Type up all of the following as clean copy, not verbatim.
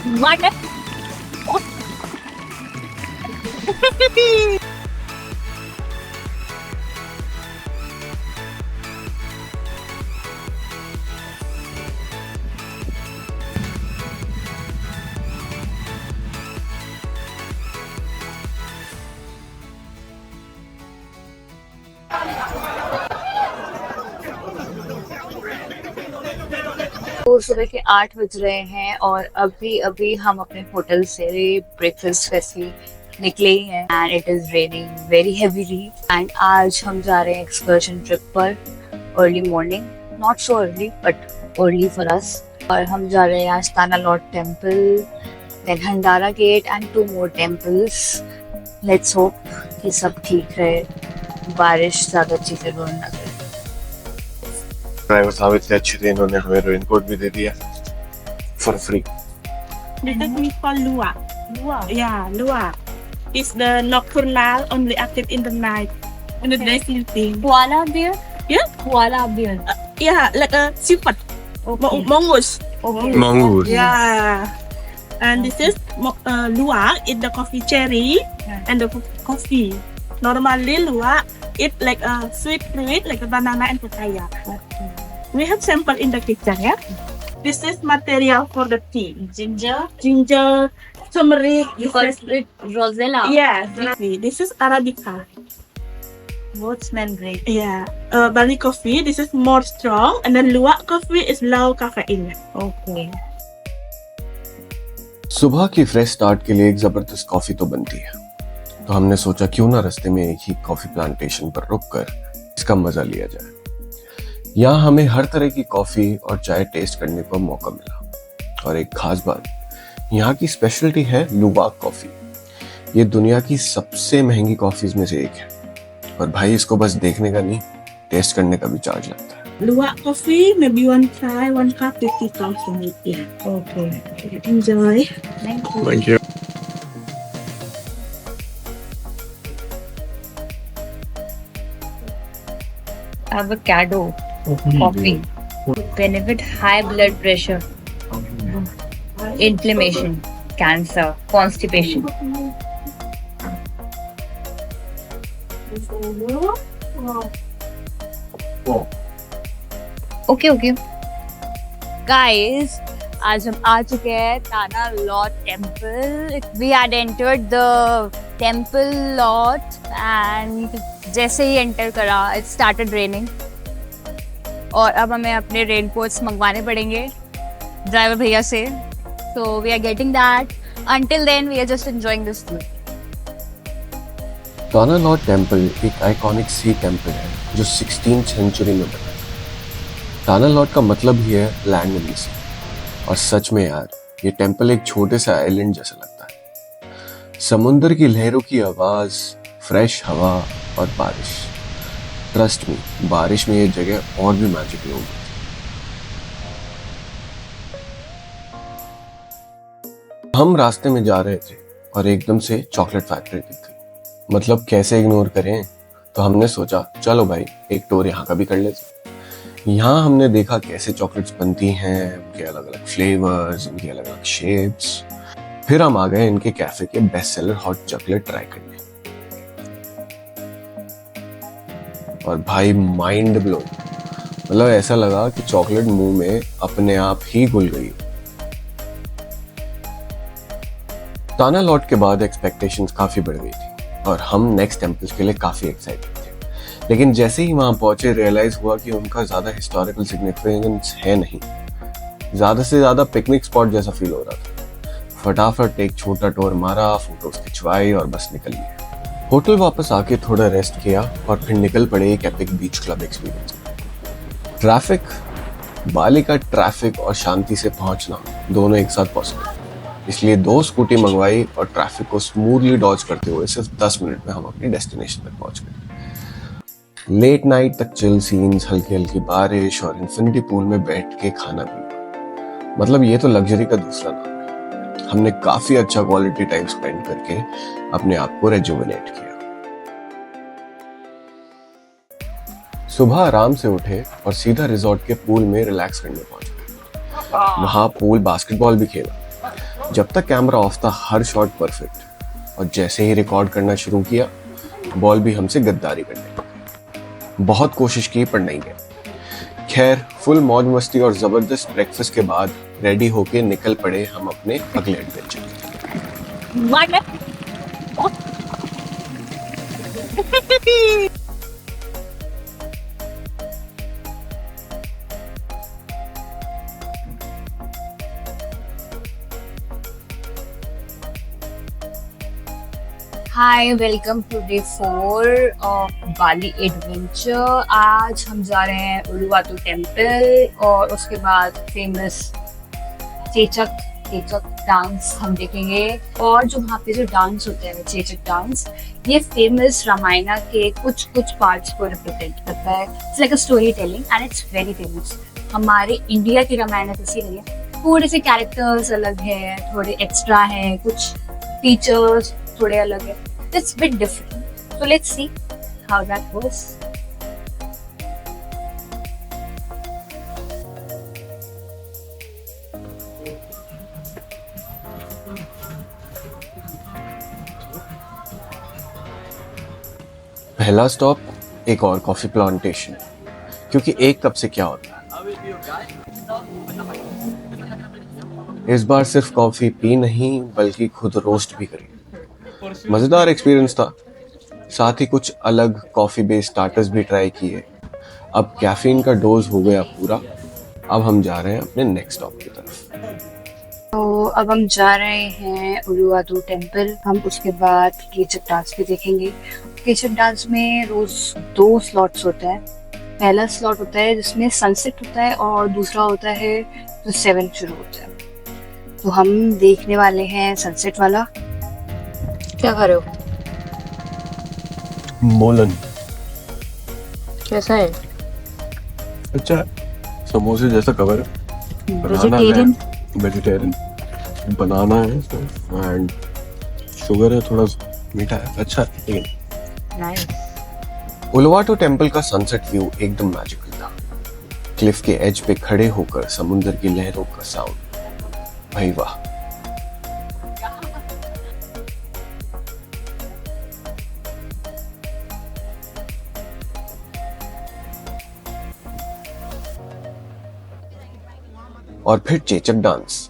What? तो सुबह के 8 बज रहे हैं और अभी अभी हम अपने होटल से ब्रेकफास्ट वैसे निकले ही हैं and it is raining very heavily and आज हम जा रहे हैं एक्सकर्शन ट्रिप पर early morning, not so early but early for us. और हम जा रहे हैं आज Tanah Lot temple, then Handara gate and 2 more temples. Let's hope कि सब ठीक रहे, बारिश ज़्यादा चीज़ें रोड ना करे। ड्राइवर साहब इतने अच्छे थे, इन्होंने हमें रेनकोट भी दे दिया for free. The technique called Lua. Lua? Yeah, Lua. It's the nocturnal, only active in the night. In the day sleeping. Koala bear? Yeah? Koala bear. Yeah, like a siput. Okay. Mongoose. Okay. Mongoose. Yeah. And this is Lua, eat the coffee cherry and the coffee. Normally Lua eat like a sweet fruit like a banana and papaya. We have sample in the kitchen, yeah? This is material for the tea. Ginger, turmeric. You call it Rosella? Yes. This is Arabica. Both smell great. Yeah. Bali coffee, this is more strong. And then Luwak coffee is low caffeine. Okay. सुबह की fresh start के लिए एक जबरदस्त coffee तो बनती है, तो हमने सोचा क्यों ना रास्ते में एक ही कॉफी प्लांटेशन पर रुककर इसका मजा लिया जाए। यहाँ हमें हर तरह की कॉफी और चाय टेस्ट करने का मौका मिला और एक खास बात, यहाँ की स्पेशलिटी है लुवाक कॉफी। ये दुनिया की सबसे महंगी कॉफीज में से एक है और भाई इसको बस देखने का नहीं, टेस्ट करने का भी चार्ज लगता है। Luwak coffee, maybe one cup 50,000 rupiah. Okay. Enjoy. Thank you. Thank you. Avocado coffee. Benefit high blood pressure, inflammation, cancer, constipation. Okay. Guys, आज हम आ चुके हैं Tanah Lot temple. We had entered the temple lot and जैसे ही enter करा it started raining और अब हमें अपने रेनकोट्स मंगवाने पड़ेंगे ड्राइवर भैया से। So we are getting that, until then we are just enjoying this tour. Tanah Lot temple एक आइकॉनिक सी टेम्पल है जो 16th सेंचुरी में बना। ताना लॉर्ड का मतलब ही है लैंड इन द सी, और सच में यार ये टेम्पल एक छोटे से आइलैंड जैसा लगता है। समुंदर की लहरों की आवाज, फ्रेश हवा और बारिश, ट्रस्ट मी बारिश में ये जगह और भी मैजिकल होगी। हम रास्ते में जा रहे थे और एकदम से चॉकलेट फैक्ट्री दिख गई। मतलब कैसे इग्नोर करें, तो हमने सोचा चलो भाई एक टूर यहाँ का भी कर लेते। यहाँ हमने देखा कैसे चॉकलेट्स बनती हैं, उनके अलग अलग फ्लेवर्स, उनकी अलग अलग शेप्स। फिर हम आ गए इनके कैफे के best seller hot chocolate try करने और भाई माइंड ब्लो। मतलब ऐसा लगा कि चॉकलेट मुंह में अपने आप ही घुल गई। ताना लॉर्ड के बाद एक्सपेक्टेशंस काफी बढ़ गई थी और हम नेक्स्ट टेम्पल्स के लिए काफी एक्साइटेड थे, लेकिन जैसे ही वहां पहुंचे रियलाइज हुआ कि उनका ज्यादा हिस्टोरिकल सिग्निफिकेंस है नहीं, ज्यादा से ज्यादा पिकनिक स्पॉट जैसा फील हो रहा था। फटाफट एक छोटा टूर मारा, फोटोज खिंचवाई और बस निकल लिए। होटल वापस आके थोड़ा रेस्ट किया और फिर निकल पड़े एक एपिक बीच क्लब एक्सपीरियंस। ट्रैफिक, बाली का ट्रैफिक और शांति से पहुंचना दोनों एक साथ पॉसिबल, इसलिए 2 स्कूटी मंगवाई और ट्रैफिक को स्मूथली डॉज करते हुए सिर्फ 10 मिनट में हम अपनी डेस्टिनेशन तक पहुंच गए। लेट नाइट तक चिल सीन्स, हल्की हल्की बारिश और इन्फिनिटी पूल में बैठ के खाना पीना, मतलब ये तो लग्जरी का दूसरा नाम है। हमने काफी अच्छा क्वालिटी टाइम स्पेंड करके अपने आप को रेजुविनेट किया। सुबह आराम से उठे और सीधा रिजॉर्ट के पूल में रिलैक्स करने पहुंचे। वहां पूल बास्केटबॉल भी खेला। जब तक कैमरा ऑफ था हर शॉट परफेक्ट, और जैसे ही रिकॉर्ड करना शुरू किया बॉल भी हमसे गद्दारी करने लगी। बहुत कोशिश की पर नहीं गया। खैर फुल मौज मस्ती और जबरदस्त ब्रेकफास्ट के बाद रेडी होके निकल पड़े हम अपने अगले एडवेंचर के लिए। Hi, welcome to day 4 of Bali adventure. आज हम जा रहे हैं उलुवातु टेम्पल और उसके बाद फेमस चेचक डांस हम देखेंगे। और जो वहाँ पे जो डांस होता है चेचक डांस, ये फेमस रामायणा के कुछ पार्ट्स को रिप्रेजेंट करता है। It's like a story telling and it's very famous. हमारे इंडिया की रामायण जैसी नहीं है, थोड़े से कैरेक्टर्स अलग है, थोड़े एक्स्ट्रा है, कुछ फीचर्स थोड़े अलग है। It's a bit different. So let's see how that goes. पहला स्टॉप एक और कॉफी प्लांटेशन, क्योंकि एक कप से क्या होता है। इस बार सिर्फ कॉफी पी नहीं बल्कि खुद रोस्ट भी करी। मजेदार एक्सपीरियंस था। साथ ही कुछ अलग कॉफी बेस्ड स्टार्टर्स भी ट्राई किए। अब कैफीन का डोज हो गया पूरा। अब हम जा रहे हैं अपने नेक्स्ट स्टॉप की तरफ। तो अब हम जा रहे हैं उलुवातु टेम्पल। हम उसके बाद केचक डांस भी देखेंगे। केचक डांस में रोज 2 स्लॉट्स होता है। पहला स्लॉट होता है जिसमें सनसेट होता है और दूसरा होता है जो 7 शुरू होता है। तो हम देखने वाले हैं सनसेट वाला। क्या कर रहे हो? मोलन कैसा है? अच्छा, समोसे जैसा कवर है। वेजिटेरियन बनाना है एंड शुगर है, थोड़ा मीठा है। अच्छा है। नाइस। उलुवाटू टेम्पल का सनसेट व्यू एकदम मैजिकल था। क्लिफ के एज पे खड़े होकर समुद्र की लहरों का साउंड, भाई वाह। और फिर चेचक डांस,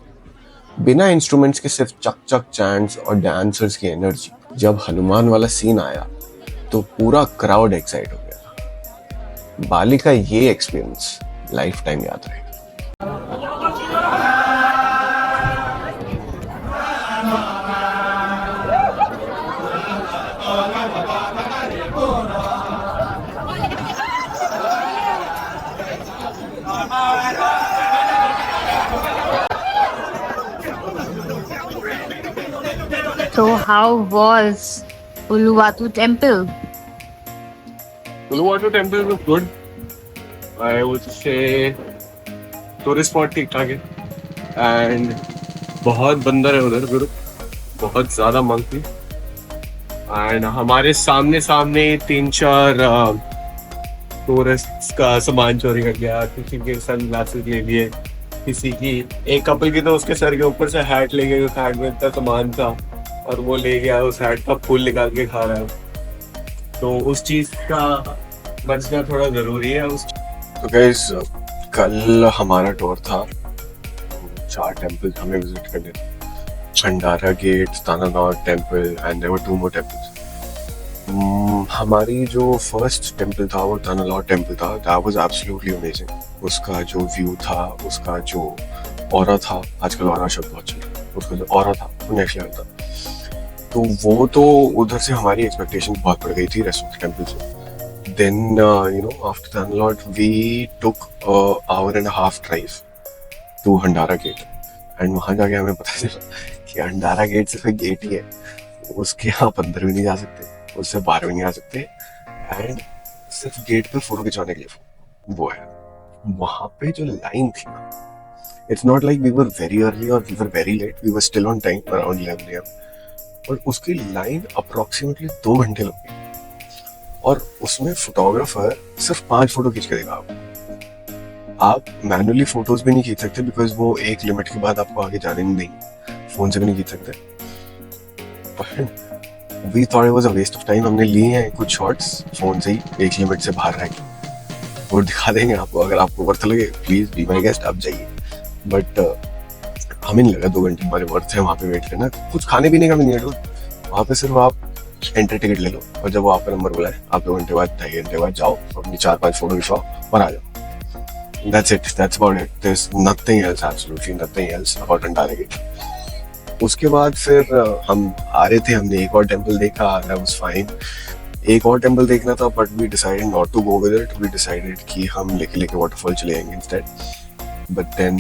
बिना इंस्ट्रूमेंट्स के सिर्फ चक चक चैंट्स और डांसर्स की एनर्जी। जब हनुमान वाला सीन आया तो पूरा क्राउड एक्साइट हो गया। बाली का ये एक्सपीरियंस लाइफ टाइम याद रहेगा। So how was Uluwatu Temple? Uluwatu Temple was good. I would say tourist spot ठीक ठाक है and बहुत बंदर है उधर गुरु, बहुत ज़्यादा मंकी and हमारे सामने 3-4 टूरिस्ट का सामान चोरी कर गया। किसी के सनग्लासेस ले लिए, किसी की एक कपल की तो उसके सर के ऊपर से हैट ले गए। उस हैट में इतना सामान था और वो ले गया, उस हैट का फूल निकाल के खा रहा है। तो उस चीज का बचना थोड़ा जरूरी है। तो गाइस, कल हमारा टूर था, 4 टेम्पल हमें विजिट करने थे। Handara gate, Tanah Lot temple and there were 2 more temples. हमारी जो फर्स्ट टेम्पल था वो तानानौर टेम्पल था। That was absolutely amazing. उसका जो व्यू था, उसका जो ऑरा था, आजकल ऑरा शब्द बहुत चल रहा है, उसका जो ऑरा था वो नेक्स्ट लेवल था। तो वो तो उधर से हमारी एक्सपेक्टेशन बहुत बढ़ गई थी रेस्ट ऑफ द टेम्पल से। Then you know after Tanah Lot we took hour and a half drive to Handara gate and वहाँ जाके हमें पता चला कि भंडारा गेट सिर्फ एक गेट ही है। उसके आप अंदर भी नहीं जा सकते, उससे बाहर भी नहीं आ सकते एंड सिर्फ गेट पे फोटो खिंचवाने के लिए वो है। वहाँ पे जो लाइन थी ना, it's not like we were very early और we were very late, we were still on time around 11 AM, और उसकी लाइन अप्रोक्सीमेटली 2 घंटे लग गई। और उसमें फोटोग्राफर सिर्फ 5 फोटो खींच के देगा आपको। आप मैनुअली फोटोज भी नहीं खींच सकते बिकॉज वो एक लिमिट के बाद आपको आगे जाने नहीं देंगे। फोन से भी नहीं खींच सकते। We thought it was a waste of time. हमने लिए हैं कुछ शॉट्स फोन से ही, एक लिमिट से बाहर रह के, वो दिखा देंगे आपको। अगर आपको वर्थ लगे प्लीज बी माय गेस्ट, आप जाइए। बट हमें नहीं लगा 2 घंटे हमारे वर्थ है वहाँ पे वेट करना। कुछ खाने पीने का भी नहीं है, वहाँ पे सिर्फ आप एंट्री टिकट ले लो और जब वो आपका नंबर बुलाए आप 2 घंटे बाद 2.5 घंटे बाद जाओ, अपनी 4-5 फोटो खिंचवाओ और आ जाओ। That's it. That's about it. There's nothing else, absolutely nothing else about Antara Gate. उसके बाद फिर हम आ रहे थे, हमने एक और टेम्पल देखा, that was fine. एक और टेम्पल देखना था but we decided not to go with it. We decided कि हम लेके वाटरफॉल चले जाएंगे instead. But then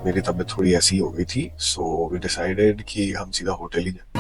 मेरी तबीयत थोड़ी ऐसी हो गई थी, so we decided कि हम सीधा होटल ही जाएं।